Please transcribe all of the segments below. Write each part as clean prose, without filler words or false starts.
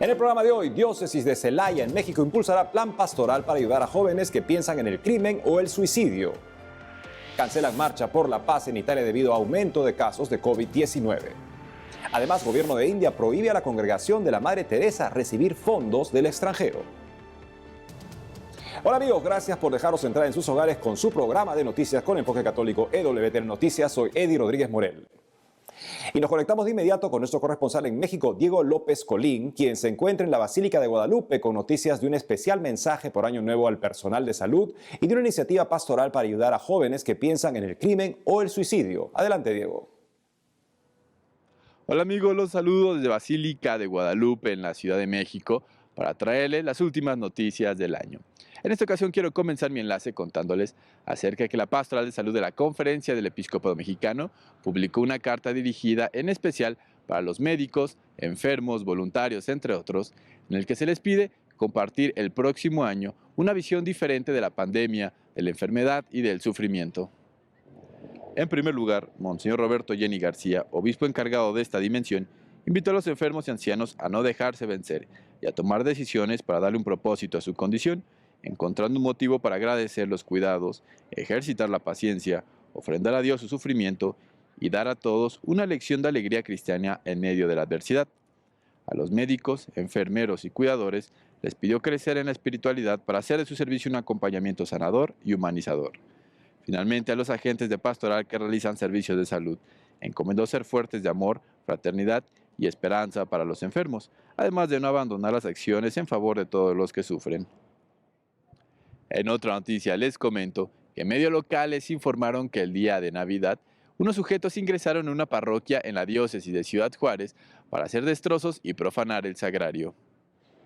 En el programa de hoy, Diócesis de Celaya en México impulsará plan pastoral para ayudar a jóvenes que piensan en el crimen o el suicidio. Cancelan marcha por la paz en Italia debido a aumento de casos de COVID-19. Además, gobierno de India prohíbe a la congregación de la Madre Teresa recibir fondos del extranjero. Hola amigos, gracias por dejarnos entrar en sus hogares con su programa de noticias con enfoque católico EWTN Noticias. Soy Eddie Rodríguez Morel. Y nos conectamos de inmediato con nuestro corresponsal en México, Diego López Colín, quien se encuentra en la Basílica de Guadalupe con noticias de un especial mensaje por Año Nuevo al personal de salud y de una iniciativa pastoral para ayudar a jóvenes que piensan en el crimen o el suicidio. Adelante, Diego. Hola amigos, los saludo desde Basílica de Guadalupe en la Ciudad de México para traerles las últimas noticias del año. En esta ocasión quiero comenzar mi enlace contándoles acerca de que la Pastoral de Salud de la Conferencia del Episcopado Mexicano publicó una carta dirigida en especial para los médicos, enfermos, voluntarios, entre otros, en el que se les pide compartir el próximo año una visión diferente de la pandemia, de la enfermedad y del sufrimiento. En primer lugar, Monseñor Roberto Jenny García, obispo encargado de esta dimensión, invitó a los enfermos y ancianos a no dejarse vencer y a tomar decisiones para darle un propósito a su condición, encontrando un motivo para agradecer los cuidados, ejercitar la paciencia, ofrendar a Dios su sufrimiento y dar a todos una lección de alegría cristiana en medio de la adversidad. A los médicos, enfermeros y cuidadores les pidió crecer en la espiritualidad para hacer de su servicio un acompañamiento sanador y humanizador. Finalmente, a los agentes de pastoral que realizan servicios de salud, encomendó ser fuertes de amor, fraternidad y esperanza para los enfermos, además de no abandonar las acciones en favor de todos los que sufren. En otra noticia les comento que medios locales informaron que el día de Navidad, unos sujetos ingresaron en una parroquia en la diócesis de Ciudad Juárez para hacer destrozos y profanar el sagrario.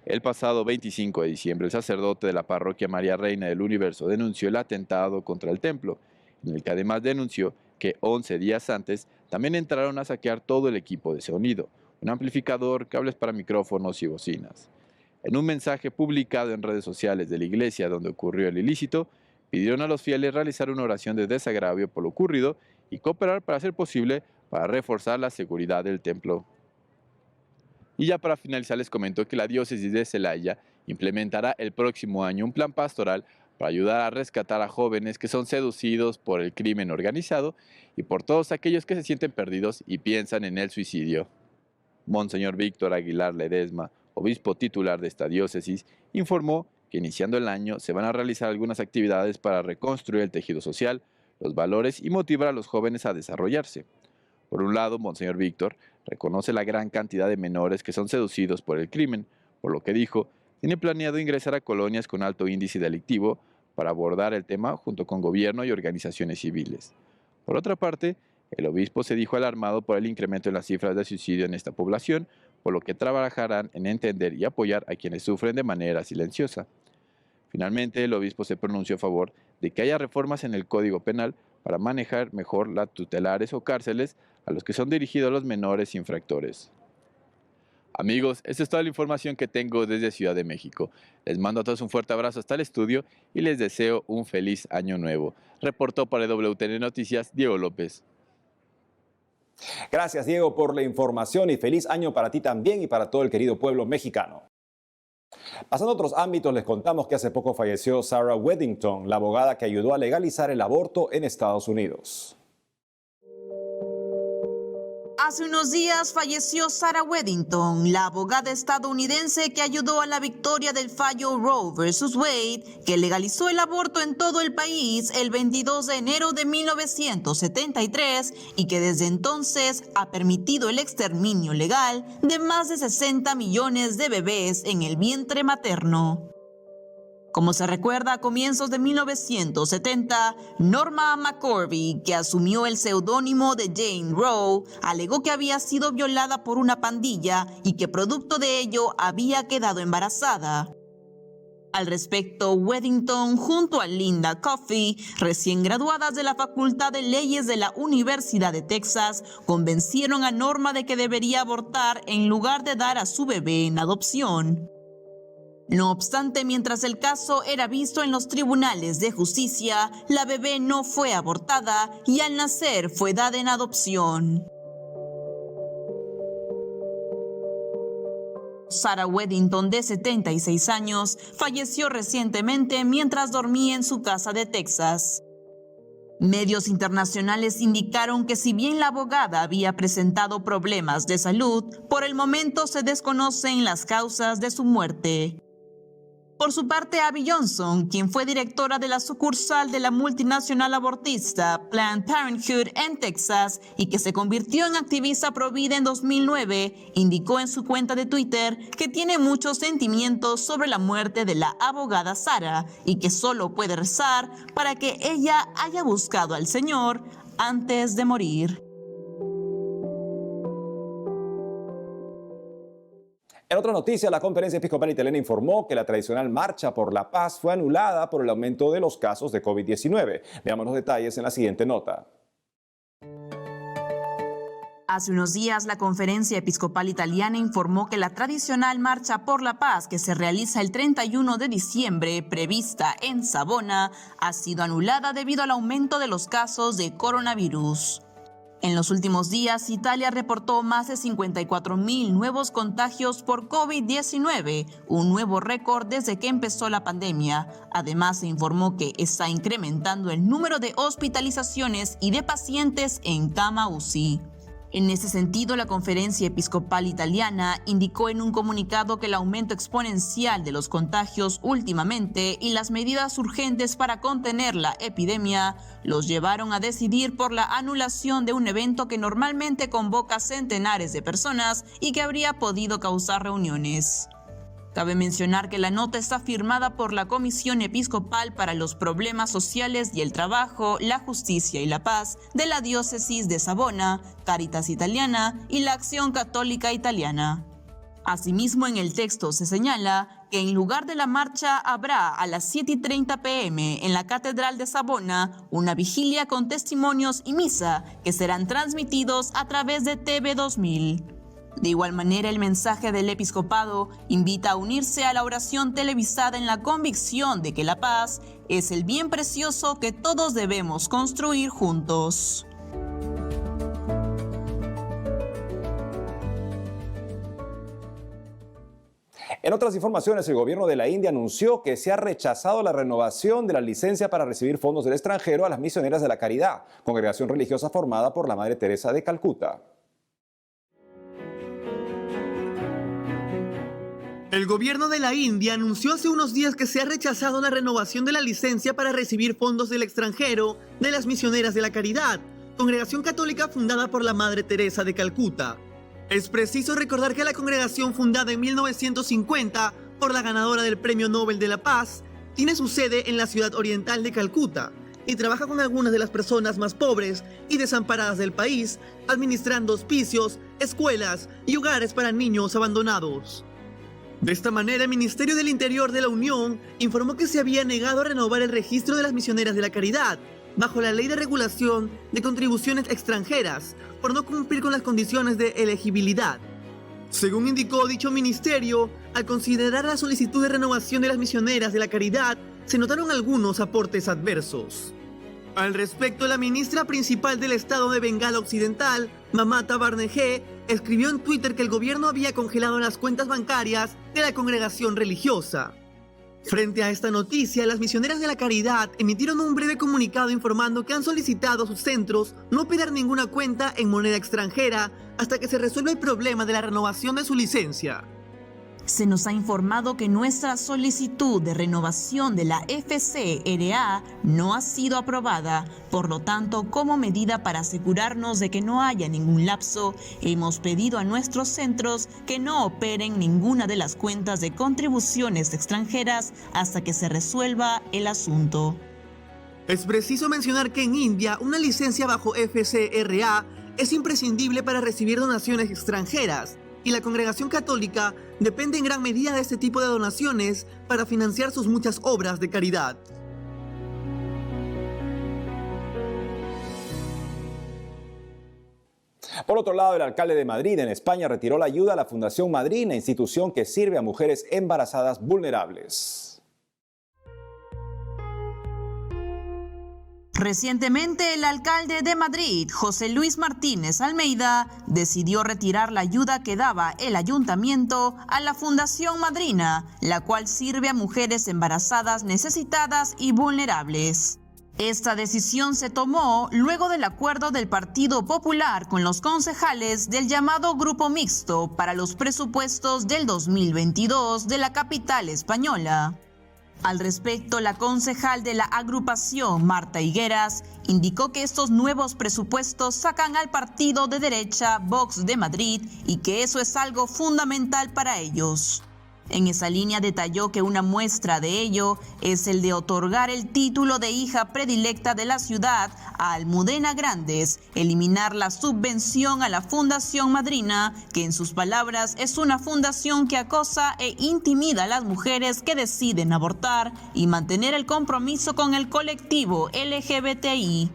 El pasado 25 de diciembre, el sacerdote de la parroquia María Reina del Universo denunció el atentado contra el templo, en el que además denunció que 11 días antes también entraron a saquear todo el equipo de sonido, un amplificador, cables para micrófonos y bocinas. En un mensaje publicado en redes sociales de la iglesia donde ocurrió el ilícito, pidieron a los fieles realizar una oración de desagravio por lo ocurrido y cooperar para hacer posible para reforzar la seguridad del templo. Y ya para finalizar les comento que la diócesis de Celaya implementará el próximo año un plan pastoral para ayudar a rescatar a jóvenes que son seducidos por el crimen organizado y por todos aquellos que se sienten perdidos y piensan en el suicidio. Monseñor Víctor Aguilar Ledesma, obispo titular de esta diócesis, informó que iniciando el año se van a realizar algunas actividades para reconstruir el tejido social, los valores y motivar a los jóvenes a desarrollarse. Por un lado, Monseñor Víctor reconoce la gran cantidad de menores que son seducidos por el crimen, por lo que dijo, tiene planeado ingresar a colonias con alto índice delictivo para abordar el tema junto con gobierno y organizaciones civiles. Por otra parte, el obispo se dijo alarmado por el incremento en las cifras de suicidio en esta población, por lo que trabajarán en entender y apoyar a quienes sufren de manera silenciosa. Finalmente, el obispo se pronunció a favor de que haya reformas en el Código Penal para manejar mejor las tutelares o cárceles a los que son dirigidos los menores infractores. Amigos, esta es toda la información que tengo desde Ciudad de México. Les mando a todos un fuerte abrazo hasta el estudio y les deseo un feliz año nuevo. Reportó para WTN Noticias, Diego López. Gracias, Diego, por la información y feliz año para ti también y para todo el querido pueblo mexicano. Pasando a otros ámbitos, les contamos que hace poco falleció Sarah Weddington, la abogada que ayudó a legalizar el aborto en Estados Unidos. Hace unos días falleció Sarah Weddington, la abogada estadounidense que ayudó a la victoria del fallo Roe vs. Wade, que legalizó el aborto en todo el país el 22 de enero de 1973 y que desde entonces ha permitido el exterminio legal de más de 60 millones de bebés en el vientre materno. Como se recuerda, a comienzos de 1970, Norma McCorvey, que asumió el seudónimo de Jane Roe, alegó que había sido violada por una pandilla y que producto de ello había quedado embarazada. Al respecto, Weddington, junto a Linda Coffey, recién graduadas de la Facultad de Leyes de la Universidad de Texas, convencieron a Norma de que debería abortar en lugar de dar a su bebé en adopción. No obstante, mientras el caso era visto en los tribunales de justicia, la bebé no fue abortada y al nacer fue dada en adopción. Sarah Weddington, de 76 años, falleció recientemente mientras dormía en su casa de Texas. Medios internacionales indicaron que si bien la abogada había presentado problemas de salud, por el momento se desconocen las causas de su muerte. Por su parte, Abby Johnson, quien fue directora de la sucursal de la multinacional abortista Planned Parenthood en Texas y que se convirtió en activista pro-vida en 2009, indicó en su cuenta de Twitter que tiene muchos sentimientos sobre la muerte de la abogada Sarah y que solo puede rezar para que ella haya buscado al Señor antes de morir. En otra noticia, la Conferencia Episcopal Italiana informó que la tradicional Marcha por la Paz fue anulada por el aumento de los casos de COVID-19. Veamos los detalles en la siguiente nota. Hace unos días, la Conferencia Episcopal Italiana informó que la tradicional Marcha por la Paz, que se realiza el 31 de diciembre, prevista en Savona, ha sido anulada debido al aumento de los casos de coronavirus. En los últimos días, Italia reportó más de 54.000 nuevos contagios por COVID-19, un nuevo récord desde que empezó la pandemia. Además, se informó que está incrementando el número de hospitalizaciones y de pacientes en cama UCI. En ese sentido, la Conferencia Episcopal Italiana indicó en un comunicado que el aumento exponencial de los contagios últimamente y las medidas urgentes para contener la epidemia los llevaron a decidir por la anulación de un evento que normalmente convoca centenares de personas y que habría podido causar reuniones. Cabe mencionar que la nota está firmada por la Comisión Episcopal para los Problemas Sociales y el Trabajo, la Justicia y la Paz de la Diócesis de Savona, Caritas Italiana y la Acción Católica Italiana. Asimismo, en el texto se señala que en lugar de la marcha habrá a las 7:30 p.m. en la Catedral de Savona una vigilia con testimonios y misa que serán transmitidos a través de TV 2000. De igual manera, el mensaje del episcopado invita a unirse a la oración televisada en la convicción de que la paz es el bien precioso que todos debemos construir juntos. En otras informaciones, el gobierno de la India anunció que se ha rechazado la renovación de la licencia para recibir fondos del extranjero a las Misioneras de la Caridad, congregación religiosa formada por la Madre Teresa de Calcuta. El gobierno de la India anunció hace unos días que se ha rechazado la renovación de la licencia para recibir fondos del extranjero de las Misioneras de la Caridad, congregación católica fundada por la Madre Teresa de Calcuta. Es preciso recordar que la congregación, fundada en 1950 por la ganadora del Premio Nobel de la Paz, tiene su sede en la ciudad oriental de Calcuta y trabaja con algunas de las personas más pobres y desamparadas del país, administrando hospicios, escuelas y hogares para niños abandonados. De esta manera, el Ministerio del Interior de la Unión informó que se había negado a renovar el registro de las Misioneras de la Caridad bajo la Ley de Regulación de Contribuciones Extranjeras por no cumplir con las condiciones de elegibilidad. Según indicó dicho ministerio, al considerar la solicitud de renovación de las Misioneras de la Caridad, se notaron algunos aportes adversos. Al respecto, la ministra principal del estado de Bengala Occidental, Mamata Banerjee, escribió en Twitter que el gobierno había congelado las cuentas bancarias de la congregación religiosa. Frente a esta noticia, las Misioneras de la Caridad emitieron un breve comunicado informando que han solicitado a sus centros no operar ninguna cuenta en moneda extranjera hasta que se resuelva el problema de la renovación de su licencia. Se nos ha informado que nuestra solicitud de renovación de la FCRA no ha sido aprobada. Por lo tanto, como medida para asegurarnos de que no haya ningún lapso, hemos pedido a nuestros centros que no operen ninguna de las cuentas de contribuciones extranjeras hasta que se resuelva el asunto. Es preciso mencionar que en India una licencia bajo FCRA es imprescindible para recibir donaciones extranjeras, y la congregación católica depende en gran medida de este tipo de donaciones para financiar sus muchas obras de caridad. Por otro lado, el alcalde de Madrid, en España, retiró la ayuda a la Fundación Madrina, institución que sirve a mujeres embarazadas vulnerables. Recientemente, el alcalde de Madrid, José Luis Martínez Almeida, decidió retirar la ayuda que daba el ayuntamiento a la Fundación Madrina, la cual sirve a mujeres embarazadas, necesitadas y vulnerables. Esta decisión se tomó luego del acuerdo del Partido Popular con los concejales del llamado Grupo Mixto para los presupuestos del 2022 de la capital española. Al respecto, la concejal de la agrupación, Marta Higueras, indicó que estos nuevos presupuestos sacan al partido de derecha Vox de Madrid y que eso es algo fundamental para ellos. En esa línea detalló que una muestra de ello es el de otorgar el título de hija predilecta de la ciudad a Almudena Grandes, eliminar la subvención a la Fundación Madrina, que en sus palabras es una fundación que acosa e intimida a las mujeres que deciden abortar, y mantener el compromiso con el colectivo LGBTI.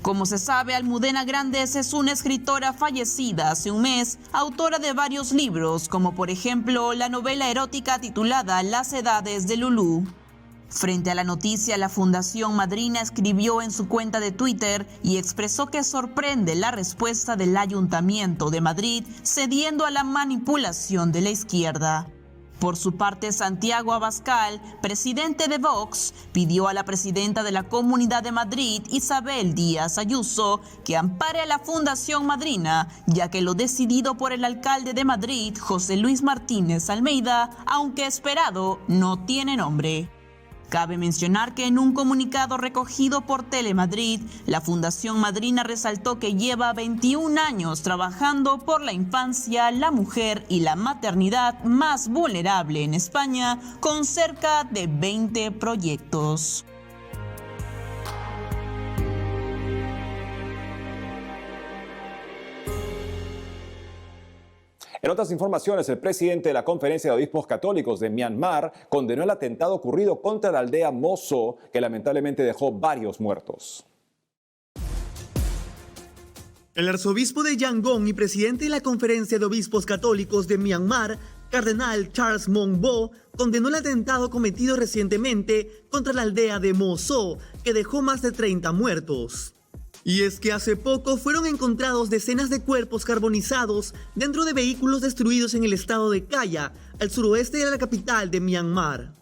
Como se sabe, Almudena Grandes es una escritora fallecida hace un mes, autora de varios libros, como por ejemplo la novela erótica titulada Las edades de Lulú. Frente a la noticia, la Fundación Madrina escribió en su cuenta de Twitter y expresó que sorprende la respuesta del Ayuntamiento de Madrid cediendo a la manipulación de la izquierda. Por su parte, Santiago Abascal, presidente de Vox, pidió a la presidenta de la Comunidad de Madrid, Isabel Díaz Ayuso, que ampare a la Fundación Madrina, ya que lo decidido por el alcalde de Madrid, José Luis Martínez Almeida, aunque esperado, no tiene nombre. Cabe mencionar que en un comunicado recogido por Telemadrid, la Fundación Madrina resaltó que lleva 21 años trabajando por la infancia, la mujer y la maternidad más vulnerable en España, con cerca de 20 proyectos. En otras informaciones, el presidente de la Conferencia de Obispos Católicos de Myanmar condenó el atentado ocurrido contra la aldea Moso, que lamentablemente dejó varios muertos. El arzobispo de Yangon y presidente de la Conferencia de Obispos Católicos de Myanmar, cardenal Charles Mongbo, condenó el atentado cometido recientemente contra la aldea de Moso, que dejó más de 30 muertos. Y es que hace poco fueron encontrados decenas de cuerpos carbonizados dentro de vehículos destruidos en el estado de Kaya, al suroeste de la capital de Myanmar.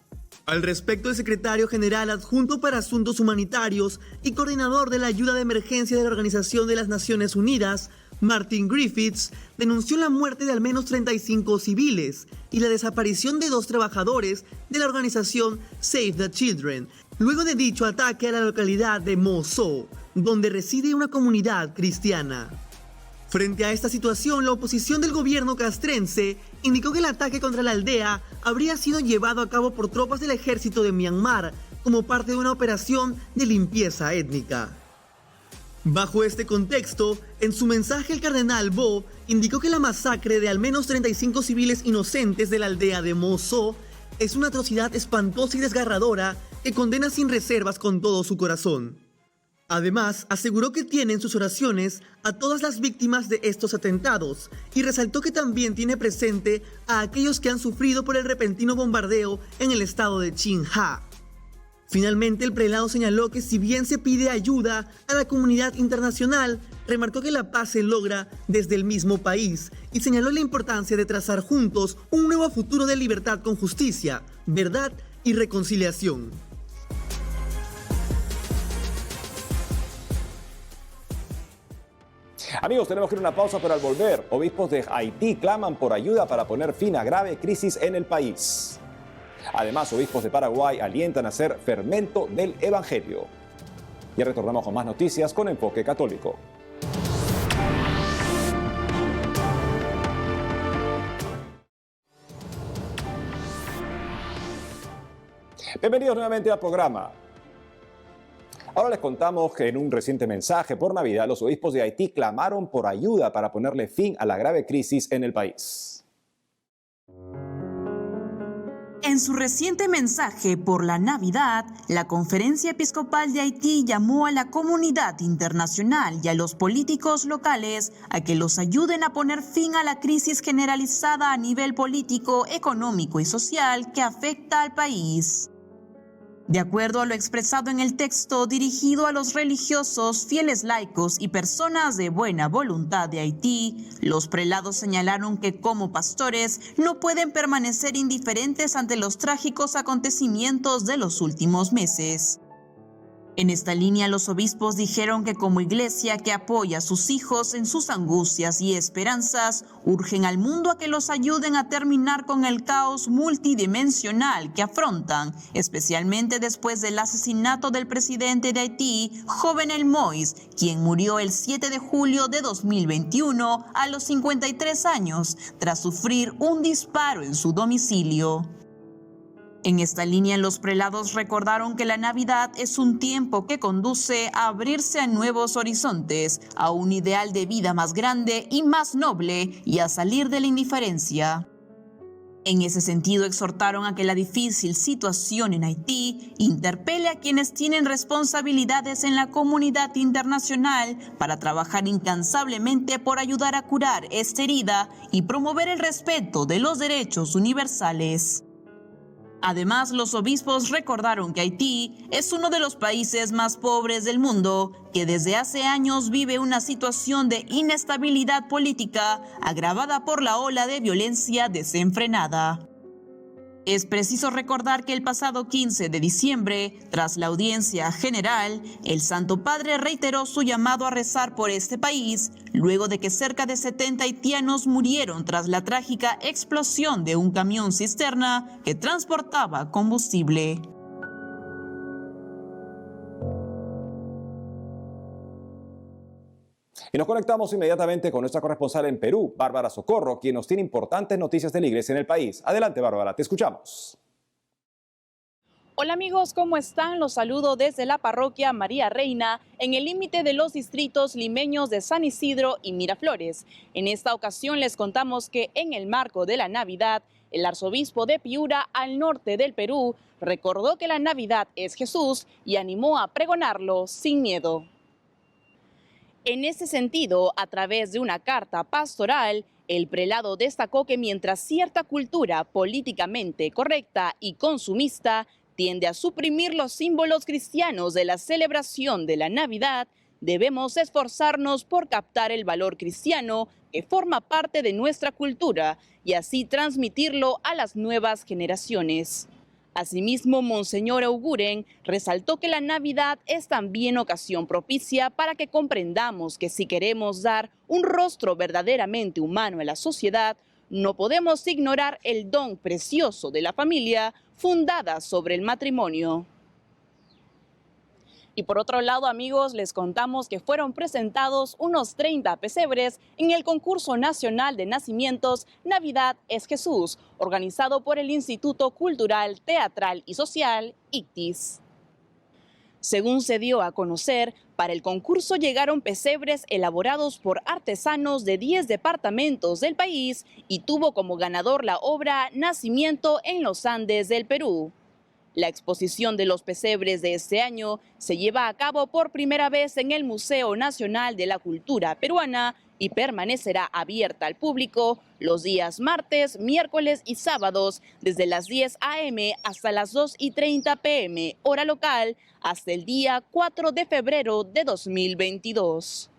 Al respecto, el secretario general adjunto para Asuntos Humanitarios y coordinador de la ayuda de emergencia de la Organización de las Naciones Unidas, Martin Griffiths, denunció la muerte de al menos 35 civiles y la desaparición de 2 trabajadores de la organización Save the Children, luego de dicho ataque a la localidad de Moso, donde reside una comunidad cristiana. Frente a esta situación, la oposición del gobierno castrense indicó que el ataque contra la aldea habría sido llevado a cabo por tropas del ejército de Myanmar como parte de una operación de limpieza étnica. Bajo este contexto, en su mensaje el cardenal Bo indicó que la masacre de al menos 35 civiles inocentes de la aldea de Moso es una atrocidad espantosa y desgarradora que condena sin reservas con todo su corazón. Además, aseguró que tiene en sus oraciones a todas las víctimas de estos atentados y resaltó que también tiene presente a aquellos que han sufrido por el repentino bombardeo en el estado de Chinha. Finalmente, el prelado señaló que si bien se pide ayuda a la comunidad internacional, remarcó que la paz se logra desde el mismo país y señaló la importancia de trazar juntos un nuevo futuro de libertad con justicia, verdad y reconciliación. Amigos, tenemos que ir a una pausa, pero al volver, obispos de Haití claman por ayuda para poner fin a grave crisis en el país. Además, obispos de Paraguay alientan a ser fermento del Evangelio. Ya retornamos con más noticias con Enfoque Católico. Bienvenidos nuevamente al programa. Ahora les contamos que en un reciente mensaje por Navidad, los obispos de Haití clamaron por ayuda para ponerle fin a la grave crisis en el país. En su reciente mensaje por la Navidad, la Conferencia Episcopal de Haití llamó a la comunidad internacional y a los políticos locales a que los ayuden a poner fin a la crisis generalizada a nivel político, económico y social que afecta al país. De acuerdo a lo expresado en el texto dirigido a los religiosos, fieles laicos y personas de buena voluntad de Haití, los prelados señalaron que como pastores no pueden permanecer indiferentes ante los trágicos acontecimientos de los últimos meses. En esta línea, los obispos dijeron que como iglesia que apoya a sus hijos en sus angustias y esperanzas, urgen al mundo a que los ayuden a terminar con el caos multidimensional que afrontan, especialmente después del asesinato del presidente de Haití, Jovenel Moïse, quien murió el 7 de julio de 2021 a los 53 años, tras sufrir un disparo en su domicilio. En esta línea, los prelados recordaron que la Navidad es un tiempo que conduce a abrirse a nuevos horizontes, a un ideal de vida más grande y más noble y a salir de la indiferencia. En ese sentido, exhortaron a que la difícil situación en Haití interpele a quienes tienen responsabilidades en la comunidad internacional para trabajar incansablemente por ayudar a curar esta herida y promover el respeto de los derechos universales. Además, los obispos recordaron que Haití es uno de los países más pobres del mundo, que desde hace años vive una situación de inestabilidad política agravada por la ola de violencia desenfrenada. Es preciso recordar que el pasado 15 de diciembre, tras la audiencia general, el Santo Padre reiteró su llamado a rezar por este país, luego de que cerca de 70 haitianos murieron tras la trágica explosión de un camión cisterna que transportaba combustible. Y nos conectamos inmediatamente con nuestra corresponsal en Perú, Bárbara Socorro, quien nos tiene importantes noticias de la iglesia en el país. Adelante, Bárbara, te escuchamos. Hola amigos, ¿cómo están? Los saludo desde la parroquia María Reina, en el límite de los distritos limeños de San Isidro y Miraflores. En esta ocasión les contamos que en el marco de la Navidad, el arzobispo de Piura, al norte del Perú, recordó que la Navidad es Jesús y animó a pregonarlo sin miedo. En ese sentido, a través de una carta pastoral, el prelado destacó que mientras cierta cultura políticamente correcta y consumista tiende a suprimir los símbolos cristianos de la celebración de la Navidad, debemos esforzarnos por captar el valor cristiano que forma parte de nuestra cultura y así transmitirlo a las nuevas generaciones. Asimismo, Monseñor Auguren resaltó que la Navidad es también ocasión propicia para que comprendamos que si queremos dar un rostro verdaderamente humano a la sociedad, no podemos ignorar el don precioso de la familia fundada sobre el matrimonio. Y por otro lado, amigos, les contamos que fueron presentados unos 30 pesebres en el concurso nacional de nacimientos Navidad es Jesús, organizado por el Instituto Cultural, Teatral y Social, ICTIS. Según se dio a conocer, para el concurso llegaron pesebres elaborados por artesanos de 10 departamentos del país y tuvo como ganador la obra Nacimiento en los Andes del Perú. La exposición de los pesebres de este año se lleva a cabo por primera vez en el Museo Nacional de la Cultura Peruana y permanecerá abierta al público los días martes, miércoles y sábados desde las 10 a.m. hasta las 2:30 p.m. hora local hasta el día 4 de febrero de 2022.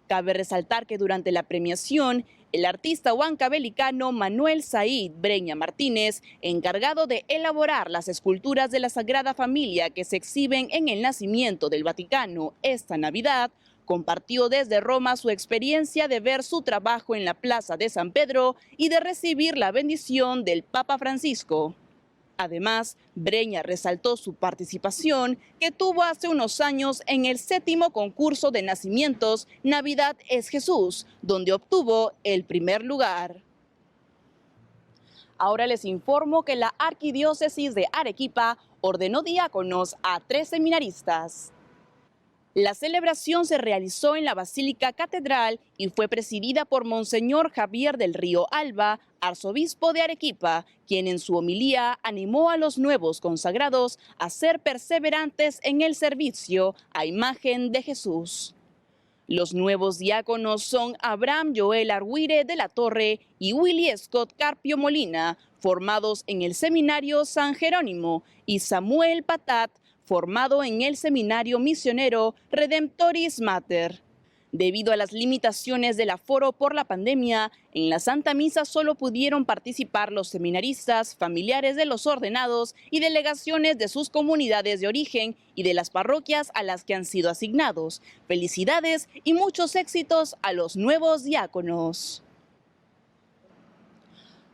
Cabe resaltar que durante la premiación, el artista huancabelicano Manuel Said Breña Martínez, encargado de elaborar las esculturas de la Sagrada Familia que se exhiben en el nacimiento del Vaticano esta Navidad, compartió desde Roma su experiencia de ver su trabajo en la Plaza de San Pedro y de recibir la bendición del Papa Francisco. Además, Breña resaltó su participación que tuvo hace unos años en el 7º concurso de nacimientos Navidad es Jesús, donde obtuvo el primer lugar. Ahora les informo que la Arquidiócesis de Arequipa ordenó diáconos a 3 seminaristas. La celebración se realizó en la Basílica Catedral y fue presidida por Monseñor Javier del Río Alba, arzobispo de Arequipa, quien en su homilía animó a los nuevos consagrados a ser perseverantes en el servicio a imagen de Jesús. Los nuevos diáconos son Abraham Joel Arwire de la Torre y Willy Scott Carpio Molina, formados en el Seminario San Jerónimo, y Samuel Patat, formado en el Seminario Misionero Redemptoris Mater. Debido a las limitaciones del aforo por la pandemia, en la Santa Misa solo pudieron participar los seminaristas, familiares de los ordenados y delegaciones de sus comunidades de origen y de las parroquias a las que han sido asignados. Felicidades y muchos éxitos a los nuevos diáconos.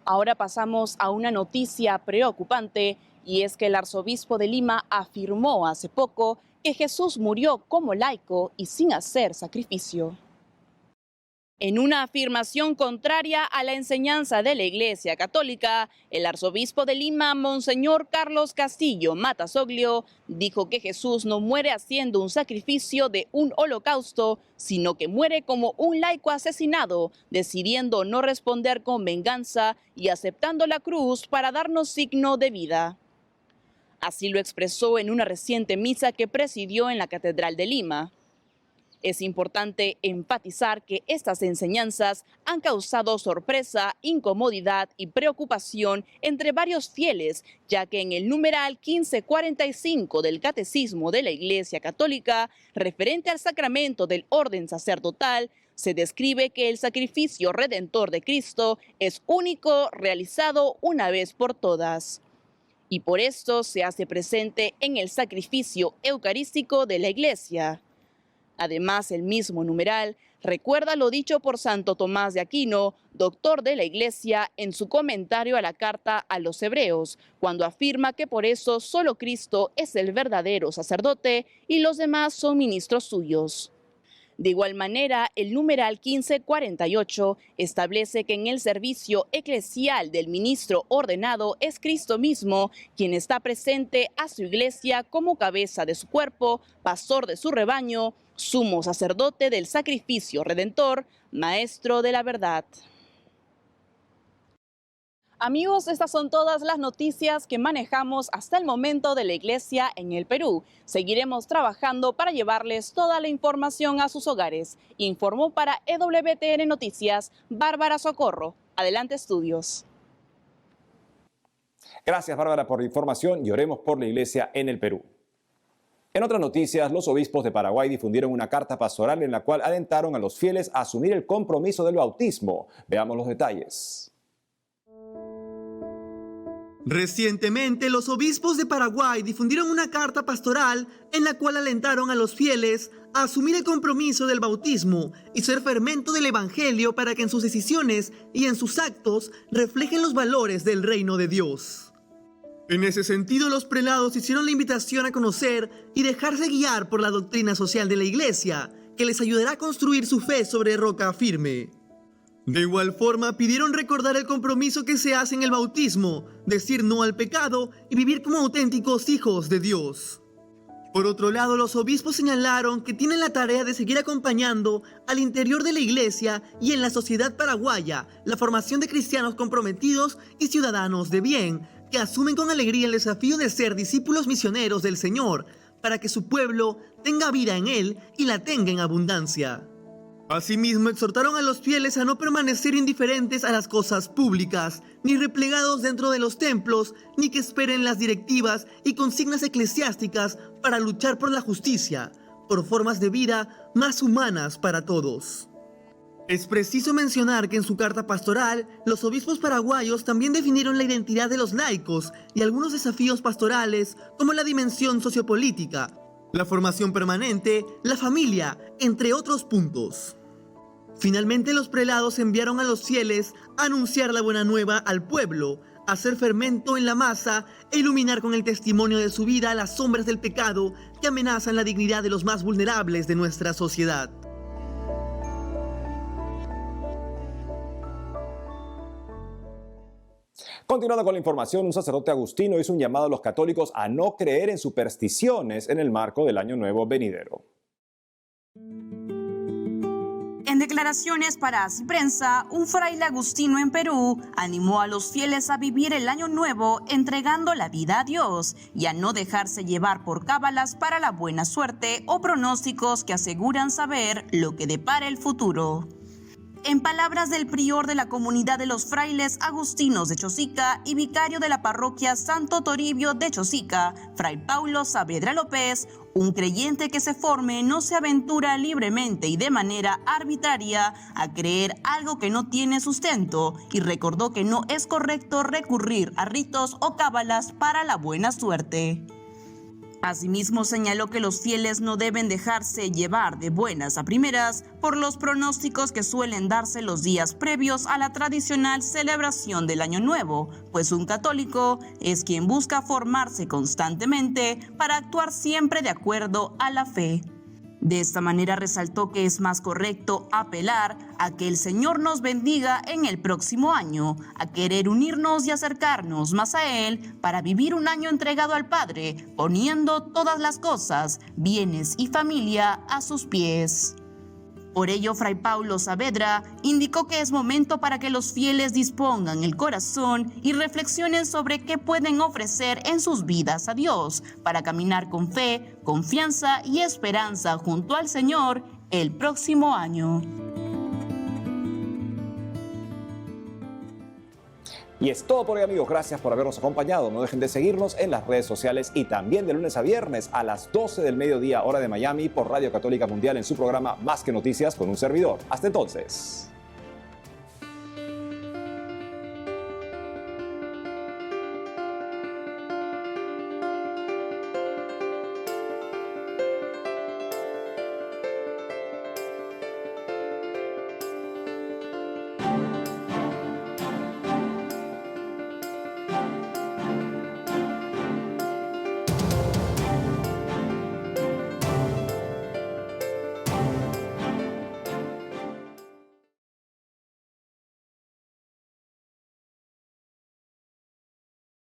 Ahora pasamos a una noticia preocupante, y es que el arzobispo de Lima afirmó hace poco que Jesús murió como laico y sin hacer sacrificio. En una afirmación contraria a la enseñanza de la Iglesia Católica, el arzobispo de Lima, Monseñor Carlos Castillo Matasoglio, dijo que Jesús no muere haciendo un sacrificio de un holocausto, sino que muere como un laico asesinado, decidiendo no responder con venganza y aceptando la cruz para darnos signo de vida. Así lo expresó en una reciente misa que presidió en la Catedral de Lima. Es importante enfatizar que estas enseñanzas han causado sorpresa, incomodidad y preocupación entre varios fieles, ya que en el numeral 1545 del Catecismo de la Iglesia Católica, referente al sacramento del orden sacerdotal, se describe que el sacrificio redentor de Cristo es único, realizado una vez por todas. Y por esto se hace presente en el sacrificio eucarístico de la Iglesia. Además, el mismo numeral recuerda lo dicho por Santo Tomás de Aquino, doctor de la Iglesia, en su comentario a la carta a los Hebreos, cuando afirma que por eso solo Cristo es el verdadero sacerdote y los demás son ministros suyos. De igual manera, el numeral 1548 establece que en el servicio eclesial del ministro ordenado es Cristo mismo quien está presente a su iglesia como cabeza de su cuerpo, pastor de su rebaño, sumo sacerdote del sacrificio redentor, maestro de la verdad. Amigos, estas son todas las noticias que manejamos hasta el momento de la Iglesia en el Perú. Seguiremos trabajando para llevarles toda la información a sus hogares. Informó para EWTN Noticias, Bárbara Socorro. Adelante, estudios. Gracias, Bárbara, por la información y oremos por la Iglesia en el Perú. En otras noticias, los obispos de Paraguay difundieron una carta pastoral en la cual alentaron a los fieles a asumir el compromiso del bautismo. Veamos los detalles. Recientemente, los obispos de Paraguay difundieron una carta pastoral en la cual alentaron a los fieles a asumir el compromiso del bautismo y ser fermento del Evangelio para que en sus decisiones y en sus actos reflejen los valores del reino de Dios. En ese sentido, los prelados hicieron la invitación a conocer y dejarse guiar por la doctrina social de la Iglesia, que les ayudará a construir su fe sobre roca firme. De igual forma, pidieron recordar el compromiso que se hace en el bautismo, decir no al pecado y vivir como auténticos hijos de Dios. Por otro lado, los obispos señalaron que tienen la tarea de seguir acompañando al interior de la Iglesia y en la sociedad paraguaya la formación de cristianos comprometidos y ciudadanos de bien, que asumen con alegría el desafío de ser discípulos misioneros del Señor, para que su pueblo tenga vida en Él y la tenga en abundancia. Asimismo, exhortaron a los fieles a no permanecer indiferentes a las cosas públicas, ni replegados dentro de los templos, ni que esperen las directivas y consignas eclesiásticas para luchar por la justicia, por formas de vida más humanas para todos. Es preciso mencionar que en su carta pastoral, los obispos paraguayos también definieron la identidad de los laicos y algunos desafíos pastorales como la dimensión sociopolítica, la formación permanente, la familia, entre otros puntos. Finalmente, los prelados enviaron a los fieles a anunciar la buena nueva al pueblo, a hacer fermento en la masa e iluminar con el testimonio de su vida las sombras del pecado que amenazan la dignidad de los más vulnerables de nuestra sociedad. Continuando con la información, un sacerdote agustino hizo un llamado a los católicos a no creer en supersticiones en el marco del Año Nuevo venidero. En declaraciones para Así Prensa, un fraile agustino en Perú animó a los fieles a vivir el año nuevo entregando la vida a Dios y a no dejarse llevar por cábalas para la buena suerte o pronósticos que aseguran saber lo que depara el futuro. En palabras del prior de la comunidad de los frailes agustinos de Chosica y vicario de la parroquia Santo Toribio de Chosica, Fray Paulo Saavedra López, un creyente que se forme no se aventura libremente y de manera arbitraria a creer algo que no tiene sustento, y recordó que no es correcto recurrir a ritos o cábalas para la buena suerte. Asimismo, señaló que los fieles no deben dejarse llevar de buenas a primeras por los pronósticos que suelen darse los días previos a la tradicional celebración del Año Nuevo, pues un católico es quien busca formarse constantemente para actuar siempre de acuerdo a la fe. De esta manera resaltó que es más correcto apelar a que el Señor nos bendiga en el próximo año, a querer unirnos y acercarnos más a Él para vivir un año entregado al Padre, poniendo todas las cosas, bienes y familia a sus pies. Por ello, Fray Paulo Saavedra indicó que es momento para que los fieles dispongan el corazón y reflexionen sobre qué pueden ofrecer en sus vidas a Dios para caminar con fe, confianza y esperanza junto al Señor el próximo año. Y es todo por hoy, amigos. Gracias por habernos acompañado. No dejen de seguirnos en las redes sociales y también de lunes a viernes a las 12 del mediodía, hora de Miami, por Radio Católica Mundial en su programa Más que Noticias con un servidor. Hasta entonces.